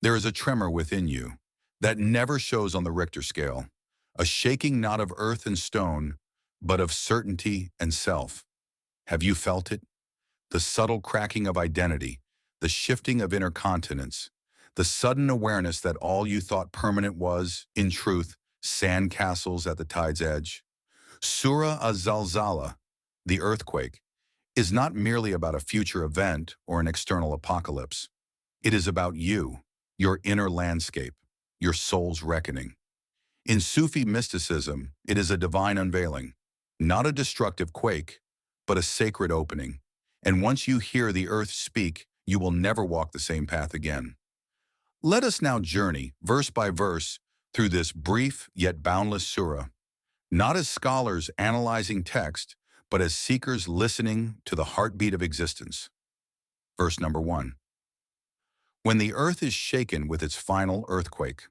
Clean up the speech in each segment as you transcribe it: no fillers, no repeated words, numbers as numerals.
There is a tremor within you that never shows on the Richter scale, a shaking not of earth and stone, but of certainty and self. Have you felt it? The subtle cracking of identity, the shifting of inner continents, the sudden awareness that all you thought permanent was, in truth, sandcastles at the tide's edge. Surah Az-Zalzalah, the earthquake, is not merely about a future event or an external apocalypse. It is about you, your inner landscape, your soul's reckoning. In Sufi mysticism, it is a divine unveiling, not a destructive quake, but a sacred opening. And once you hear the earth speak, you will never walk the same path again. Let us now journey, verse by verse, through this brief yet boundless surah, not as scholars analyzing text, but as seekers listening to the heartbeat of existence. Verse number 1. When the earth is shaken with its final earthquake,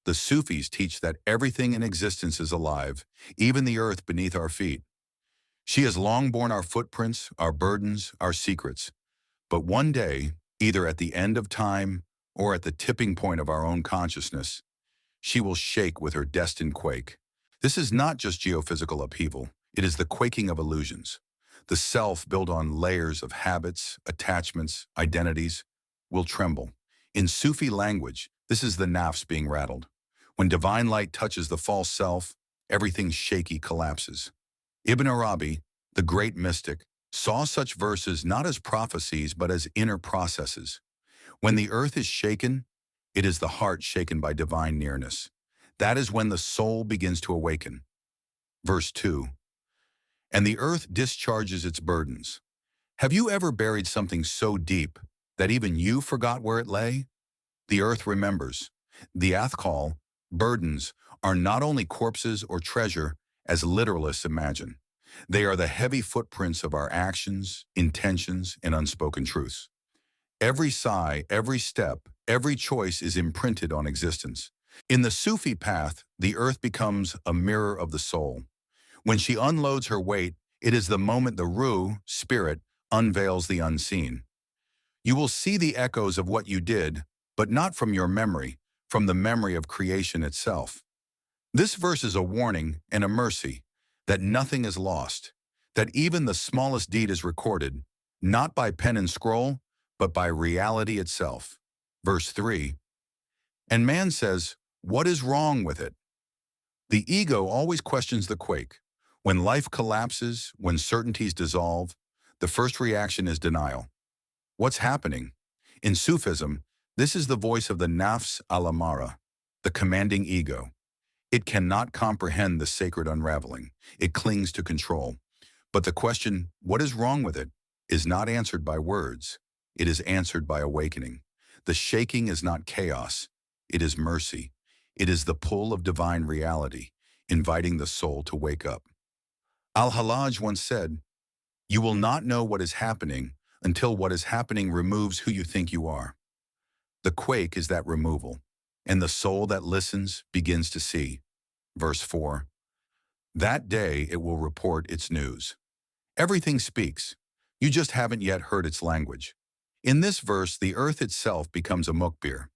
the Sufis teach that everything in existence is alive, even the earth beneath our feet. She has long borne our footprints, our burdens, our secrets. But one day, either at the end of time or at the tipping point of our own consciousness, she will shake with her destined quake. This is not just geophysical upheaval. It is the quaking of illusions. The self, built on layers of habits, attachments, identities, will tremble. In Sufi language, this is the nafs being rattled. When divine light touches the false self, everything shaky collapses. Ibn Arabi, the great mystic, saw such verses not as prophecies but as inner processes. When the earth is shaken, it is the heart shaken by divine nearness. That is when the soul begins to awaken. Verse 2. And the earth discharges its burdens. Have you ever buried something so deep that even you forgot where it lay? The earth remembers. The athqal, burdens, are not only corpses or treasure, as literalists imagine. They are the heavy footprints of our actions, intentions, and unspoken truths. Every sigh, every step, every choice is imprinted on existence. In the Sufi path, the earth becomes a mirror of the soul. When she unloads her weight, it is the moment the Ruh, spirit, unveils the unseen. You will see the echoes of what you did, but not from your memory, from the memory of creation itself. This verse is a warning and a mercy, that nothing is lost, that even the smallest deed is recorded, not by pen and scroll, but by reality itself. Verse 3. And man says, what is wrong with it? The ego always questions the quake. When life collapses, when certainties dissolve, the first reaction is denial. What's happening? In Sufism, this is the voice of the nafs al-amara, the commanding ego. It cannot comprehend the sacred unraveling. It clings to control. But the question, what is wrong with it, is not answered by words. It is answered by awakening. The shaking is not chaos. It is mercy. It is the pull of divine reality, inviting the soul to wake up. Al-Hallaj once said, you will not know what is happening until what is happening removes who you think you are. The quake is that removal, and the soul that listens begins to see. Verse 4. That day it will report its news. Everything speaks. You just haven't yet heard its language. In this verse, the earth itself becomes a mukbir,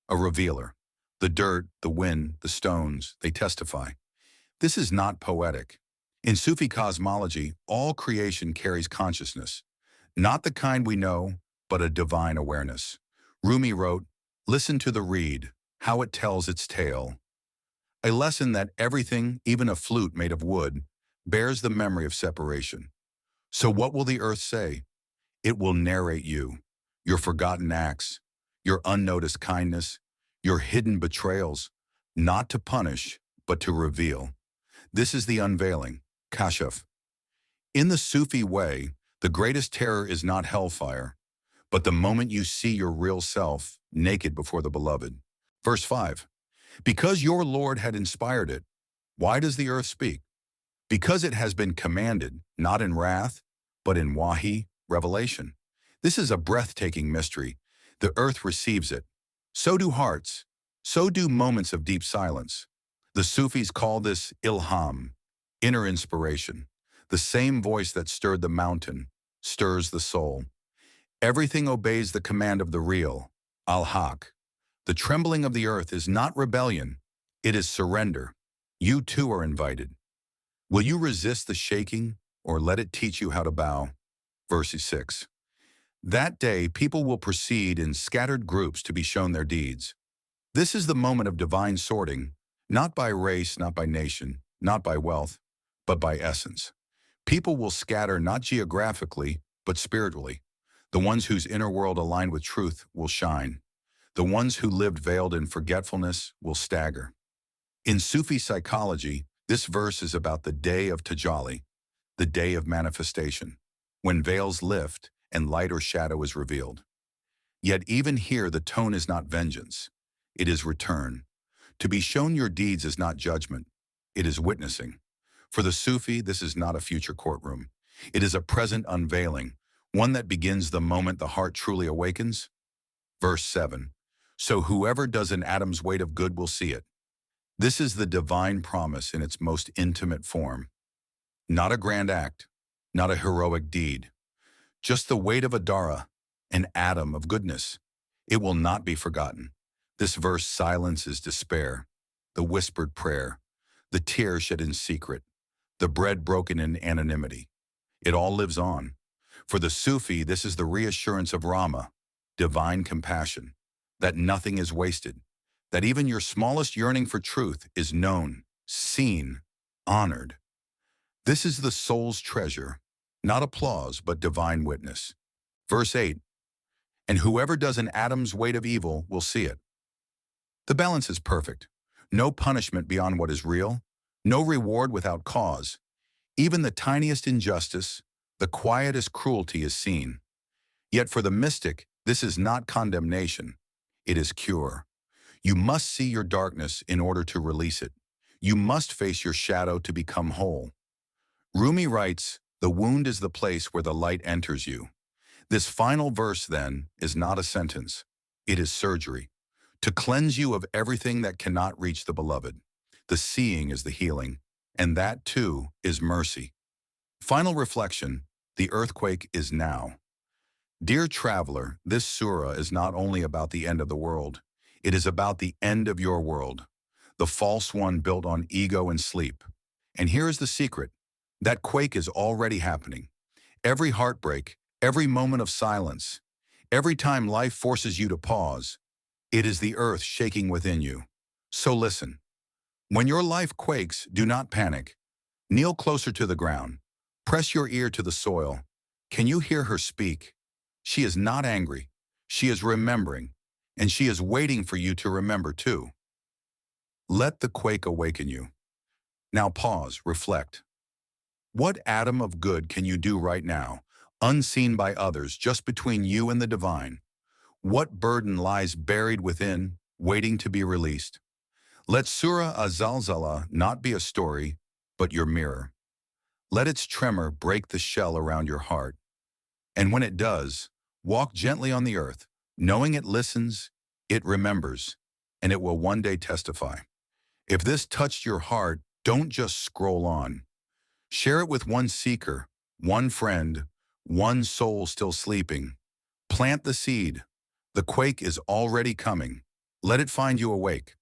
a revealer. The dirt, the wind, the stones, they testify. This is not poetic. In Sufi cosmology, all creation carries consciousness, not the kind we know, but a divine awareness. Rumi wrote, listen to the reed, how it tells its tale. A lesson that everything, even a flute made of wood, bears the memory of separation. So what will the earth say? It will narrate you, your forgotten acts, your unnoticed kindness, your hidden betrayals, not to punish, but to reveal. This is the unveiling, kashf. In the Sufi way, the greatest terror is not hellfire, but the moment you see your real self naked before the beloved. Verse 5. Because your Lord had inspired it, why does the earth speak? Because it has been commanded, not in wrath, but in wahi, revelation. This is a breathtaking mystery. The earth receives it. So do hearts. So do moments of deep silence. The Sufis call this ilham, inner inspiration. The same voice that stirred the mountain stirs the soul. Everything obeys the command of the real, al-haq. The trembling of the earth is not rebellion, it is surrender. You too are invited. Will you resist the shaking or let it teach you how to bow? Verse 6. That day people will proceed in scattered groups to be shown their deeds. This is the moment of divine sorting, not by race, not by nation, not by wealth, but by essence. People will scatter not geographically, but spiritually. The ones whose inner world aligned with truth will shine. The ones who lived veiled in forgetfulness will stagger. In Sufi psychology, this verse is about the day of tajalli, the day of manifestation, when veils lift and light or shadow is revealed. Yet even here the tone is not vengeance, it is return. To be shown your deeds is not judgment, it is witnessing. For the Sufi, this is not a future courtroom. It is a present unveiling, one that begins the moment the heart truly awakens. Verse 7. So whoever does an atom's weight of good will see it. This is the divine promise in its most intimate form. Not a grand act, not a heroic deed, just the weight of a dara, an atom of goodness. It will not be forgotten. This verse silences despair, the whispered prayer, the tear shed in secret, the bread broken in anonymity. It all lives on. For the Sufi, this is the reassurance of Rama, divine compassion, that nothing is wasted, that even your smallest yearning for truth is known, seen, honored. This is the soul's treasure, not applause, but divine witness. Verse 8, and whoever does an atom's weight of evil will see it. The balance is perfect. No punishment beyond what is real, no reward without cause. Even the tiniest injustice, the quietest cruelty is seen. Yet for the mystic, this is not condemnation. It is cure. You must see your darkness in order to release it. You must face your shadow to become whole. Rumi writes, the wound is the place where the light enters you. This final verse, then, is not a sentence. It is surgery. To cleanse you of everything that cannot reach the beloved. The seeing is the healing, and that, too, is mercy. Final reflection, the earthquake is now. Dear traveler, this surah is not only about the end of the world. It is about the end of your world, the false one built on ego and sleep. And here is the secret. That quake is already happening. Every heartbreak, every moment of silence, every time life forces you to pause, it is the earth shaking within you. So listen. When your life quakes, do not panic. Kneel closer to the ground. Press your ear to the soil. Can you hear her speak? She is not angry. She is remembering, and she is waiting for you to remember too. Let the quake awaken you. Now pause, reflect. What atom of good can you do right now, unseen by others, just between you and the divine? What burden lies buried within, waiting to be released? Let Surah Az-Zalzalah not be a story, but your mirror. Let its tremor break the shell around your heart. And when it does, walk gently on the earth, knowing it listens, it remembers, and it will one day testify. If this touched your heart, don't just scroll on. Share it with one seeker, one friend, one soul still sleeping. Plant the seed. The quake is already coming. Let it find you awake.